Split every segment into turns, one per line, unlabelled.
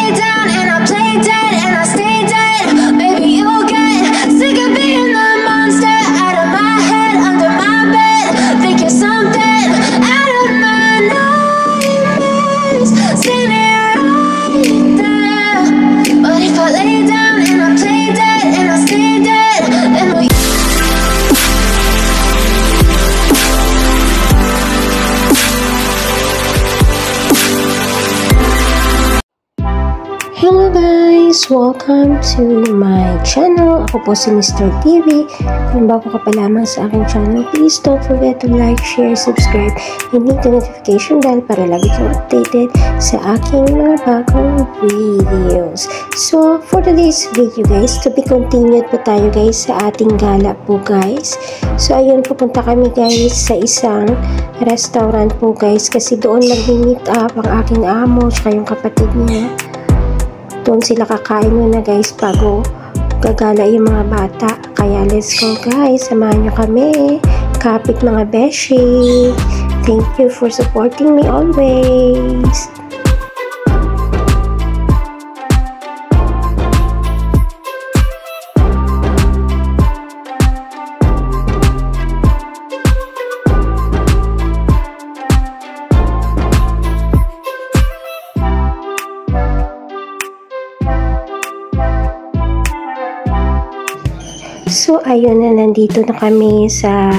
lay down and I play dead and I stay dead, maybe you'll get sick of being the monster out of my head, under my bed. Think you're something out of my nightmares. See me right there. But if I lay down and I play dead and I stay dead, then will you?
Hello guys! Welcome to my channel. Ako po si Mr. TV. Kung bago ka pa lamang sa aking channel, please don't forget to like, share, subscribe, and hit the notification bell para lagi kang updated sa aking mga bagong videos. So, for today's video guys, to be continued po tayo guys sa ating gala po guys. So, ayun, pupunta kami guys sa isang restaurant po guys kasi doon mag-meet up ang aking amo at yung kapatid niya. Doon sila kakain muna guys bago gagala yung mga bata. Kaya let's go guys, samahan nyo kami. Kapit mga beshi. Thank you for supporting me always. So, ayun na, nandito na kami sa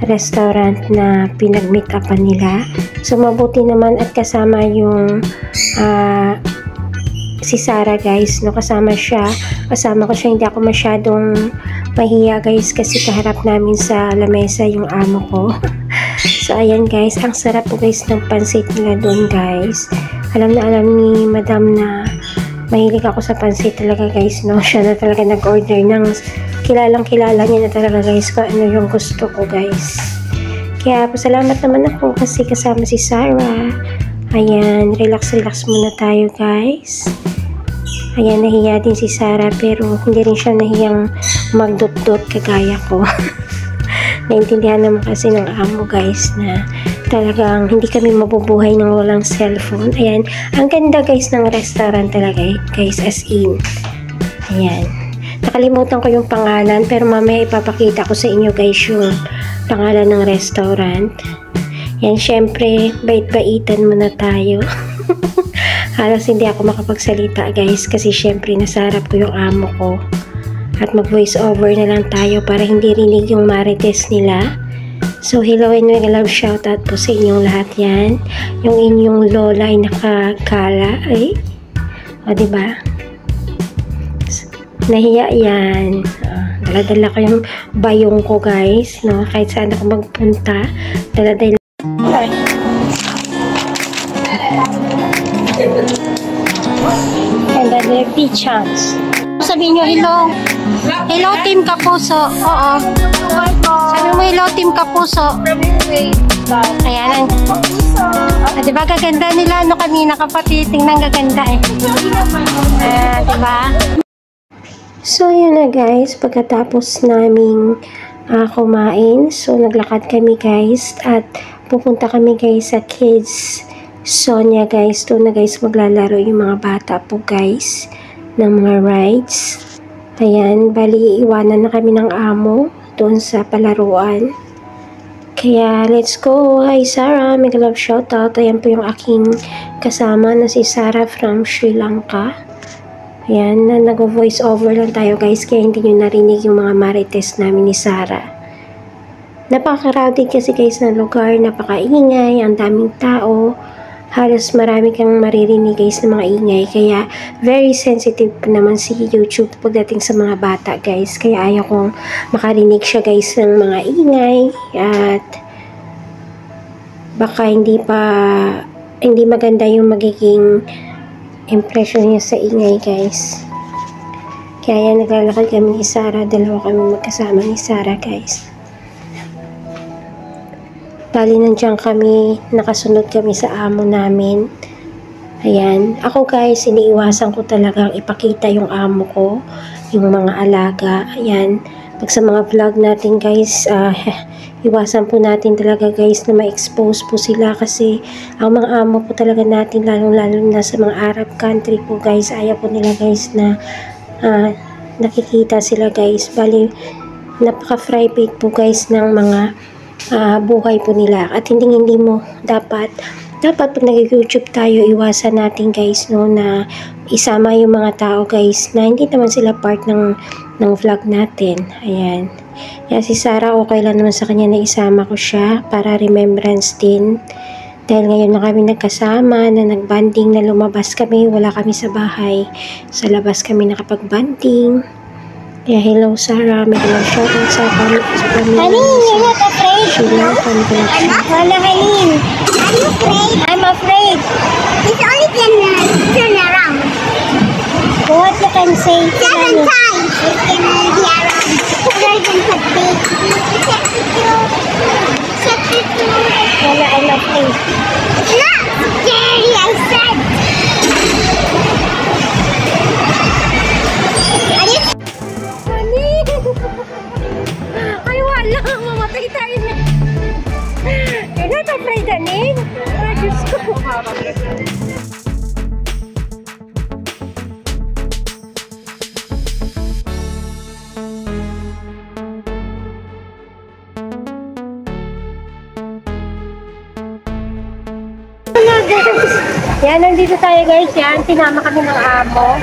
restaurant na pinag-meet upan nila. So, mabuti naman at kasama yung si Sarah guys, no? Kasama ko siya, hindi ako masyadong mahiya guys kasi kaharap namin sa lamesa yung amo ko. So, ayan guys, ang sarap po guys ng pansit nila doon guys. Alam na alam ni madam na mahilig ako sa pansit talaga guys, no? Siya na talaga nag-order ng kilalang-kilala niya na talaga guys kung ano yung gusto ko guys. Kaya pasalamat naman ako kasi kasama si Sarah. Ayan, relax muna tayo guys. Ayan, nahiya din si Sarah pero hindi rin siya nahiyang magdot-dot kagaya ko. Naintindihan naman kasi ng amo guys na talagang hindi kami mabubuhay ng walang cellphone. Ayan, ang ganda guys ng restaurant talaga guys, as in. Ayan. Nakalimutan ko yung pangalan pero mamaya ipapakita ko sa inyo guys yung pangalan ng restaurant. Yan, syempre bait-baitan muna tayo. Halos hindi ako makapagsalita guys kasi syempre nasa harap ko yung amo ko. At mag voice over na lang tayo para hindi rinig yung marites nila. So hello and mega love shoutout po sa inyong lahat yan. Yung inyong lola ay nakakala. Ay, o diba? Nahiya yan. Dala-dala ko yung bayong ko guys, no? Kahit saan ako magpunta, dala-dala. And then the chance. Sabihin nyo hello. Hello Team Kapuso. Oo. Sabi mo hello Team Kapuso. Ayan. Diba gaganda nila no kanina kapatid. Tingnan gaganda eh. Diba? So, yun na guys, pagkatapos naming kumain, so naglakad kami guys at pupunta kami guys sa Kids Sonia guys. Doon na guys maglalaro yung mga bata po guys ng mga rides. Ayan, bali iwanan na kami ng amo doon sa palaruan. Kaya let's go. Hi Sarah, mega love shoutout. Ayan po yung aking kasama na si Sarah from Sri Lanka. Ayan, nag-voice over lang tayo guys kaya hindi nyo narinig yung mga marites namin ni Sarah. Napaka-crowded kasi guys ng lugar, napaka-ingay, ang daming tao. Halos marami kang maririnig guys ng mga ingay kaya very sensitive naman si YouTube pagdating sa mga bata guys. Kaya ayaw kong makarinig siya guys ng mga ingay at baka hindi maganda yung magiging impression niya sa ingay guys. Kaya yan, naglalakad kami ni Sarah. Dalawa kami magkasama ni Sarah guys. Bali nandiyan kami, nakasunod kami sa amo namin. Ayan, ako guys, iniiwasan ko talagang ipakita yung amo ko, yung mga alaga. Ayan, pag sa mga vlog natin guys, iwasan po natin talaga guys na ma-expose po sila kasi ang mga amo po talaga natin lalong-lalo na sa mga Arab country po guys, ayaw po nila guys na nakikita sila guys. Bali, napaka-private po guys ng mga buhay po nila at hindi mo dapat pag nag-YouTube tayo, iwasan natin guys no na isama yung mga tao guys na hindi naman sila part ng vlog natin. Ayan. Yan si Sarah, okay lang naman sa kanya na isama ko siya para remembrance din. Dahil ngayon na kami nagkasama, na nagbanding, na lumabas kami, wala kami sa bahay. Sa labas kami nakapag-banding. Kaya hello Sarah, may hello shoutout sa family.
Honey, you're not afraid?
Sheila, family connection.
Hello, honey. Are you afraid? I'm afraid. It's only turn around. What you can say? 7 times. It can be around. There's a big. Hello, I'm afraid. It's not scary, I said.
Ay, wala. Mamatay tayo na. You're not afraid, Anin? Ay, Diyos ko. Yan, nandito tayo guys. Yan, tinama kami ng amo.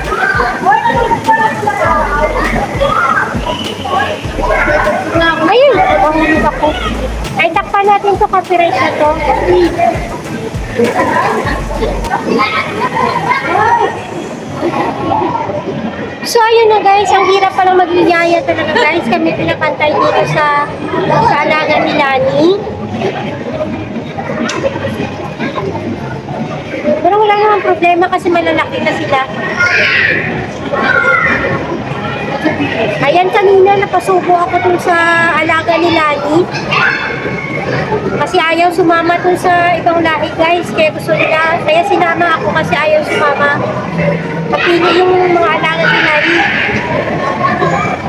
Ayun, mahulog ako. Ay, takpan natin to copyright na to. So, ayun na guys. Ang hirap palang magliyaya talaga guys. Kami pinapantay dito sa alaga ni Lani. Pero wala namang problema kasi malalaki na sila. Ayan, kanina napasubo ako dun sa alaga ni Lani. Kasi ayaw sumama dun sa ibang lahi guys. Kaya gusto nila, kaya sinama ako kasi ayaw sumama. Kapili yung mga alaga ni Lani.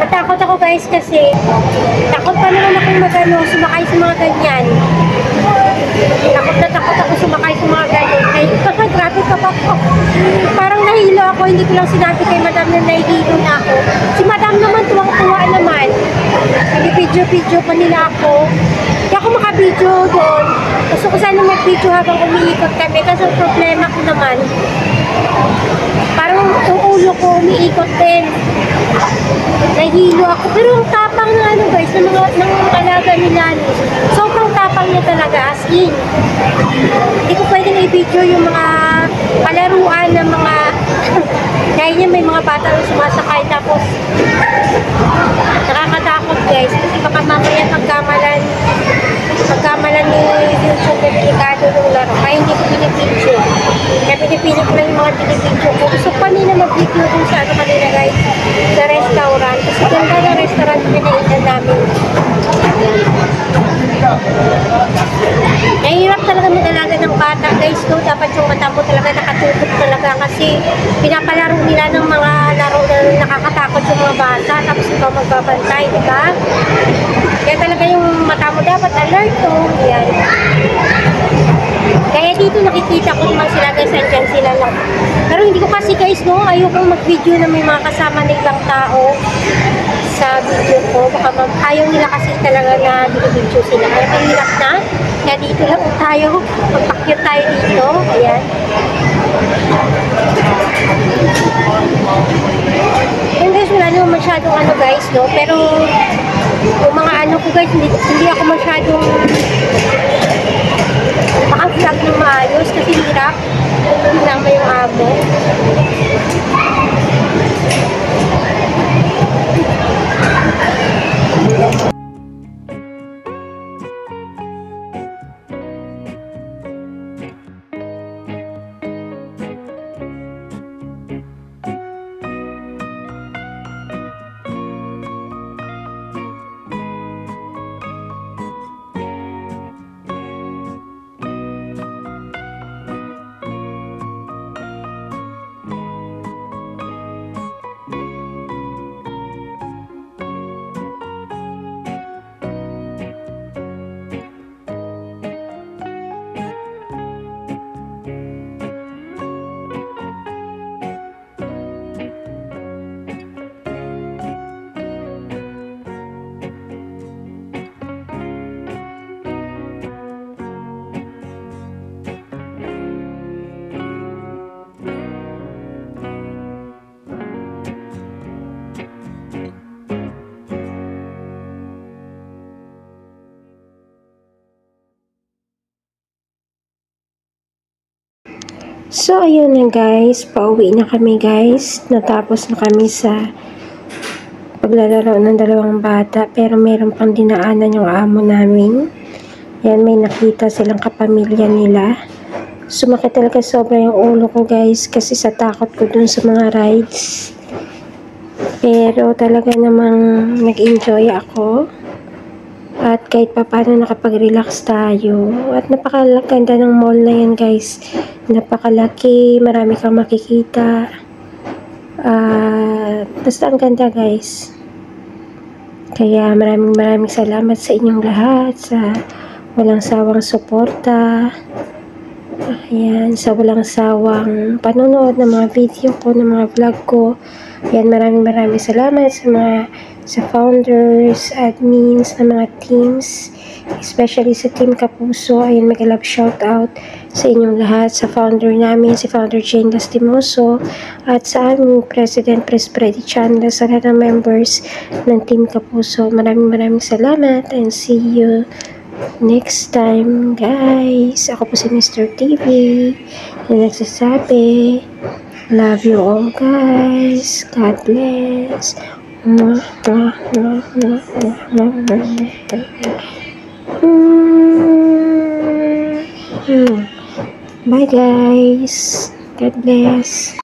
Natakot ako guys kasi takot pa naman akong sumakay sa mga ganyan. Takot ako sumakay sa mga ganyan. Ay, grabe ka pa ako. Parang nahilo ako, hindi ko lang sinabi kay madam na nahihilo na ako. Si madam naman, tuwang-tuwa naman. Nag-video pa nila ako. Hindi ako maka-video doon. Gusto ko sana mag-video habang umiikot kami. Kasi ang problema ko naman, parang yung ulo ko umiikot din. Nahihilo ako. Pero ang tapang na guys, ng alaga ni Lani. Sobrang tapang niya talaga, as in. Hindi ko pwedeng i-video yung mga palaruan ng mga dahil niya may mga bata na sumasakay tapos nakakatakot guys kasi baka mamaya pagkamalan ni YouTube na delikado ng laro kaya hindi ko pinipidyo kaya pinipili ko lang yung mga pinipidyo ko gusto pa nila mag-video dun sa kanila guys sa restaurant kasi ganda ng restaurant na pinainan namin. Nahihirap talaga mag-alaga ng bata guys no? Dapat yung mata mo talaga nakatutok talaga kasi pinapalaro nila ng mga laro na nakakatakot yung mga bata tapos ikaw magbabantay, di ba? Kaya talaga yung mata mo dapat alert to. Yan. Kaya dito nakikita ko naman sila guys, andyan sila lang. Pero hindi ko kasi guys no, ayokong mag-video na may mga kasama ng ibang tao sa video ko. Baka ayaw nila kasi talaga na video sila. Kaya mahirap na. Kaya dito lang tayo. Magpakyot tayo dito. Ayan. Ayan guys, wala naman masyadong ano guys, no? Pero yung mga ano ko guys, hindi ako masyadong maka-vlog ng maayos kasi hirap. Hinama yung amo. So, ayun na guys. Pauwi na kami guys. Natapos na kami sa paglalaro ng dalawang bata. Pero meron pang dinaanan yung amo namin. Yan, may nakita silang kapamilya nila. Sumakit talaga sobra yung ulo ko guys. Kasi sa takot ko dun sa mga rides. Pero talaga namang nag-enjoy ako. At kahit pa paano nakapag-relax tayo. At napakaganda ng mall na yan guys. Napakalaki, marami kang makikita. Basta ang ganda guys. Kaya maraming salamat sa inyong lahat. Sa walang sawang suporta. Ayan, sa walang sawang panonood ng mga video ko, ng mga vlog ko. Ayan, maraming salamat sa founders, admins, ng mga teams, especially sa Team Kapuso. Ayan, mag-love shoutout sa inyong lahat, sa founder namin, si Founder Jane Lastimoso, at sa aming President Pres Freddy Chandler, sa lahat ng members ng Team Kapuso. Maraming salamat and see you next time, guys. Ako po si Mr. TV na nagsasabi, love you all, guys. God bless. Bye, guys. God bless.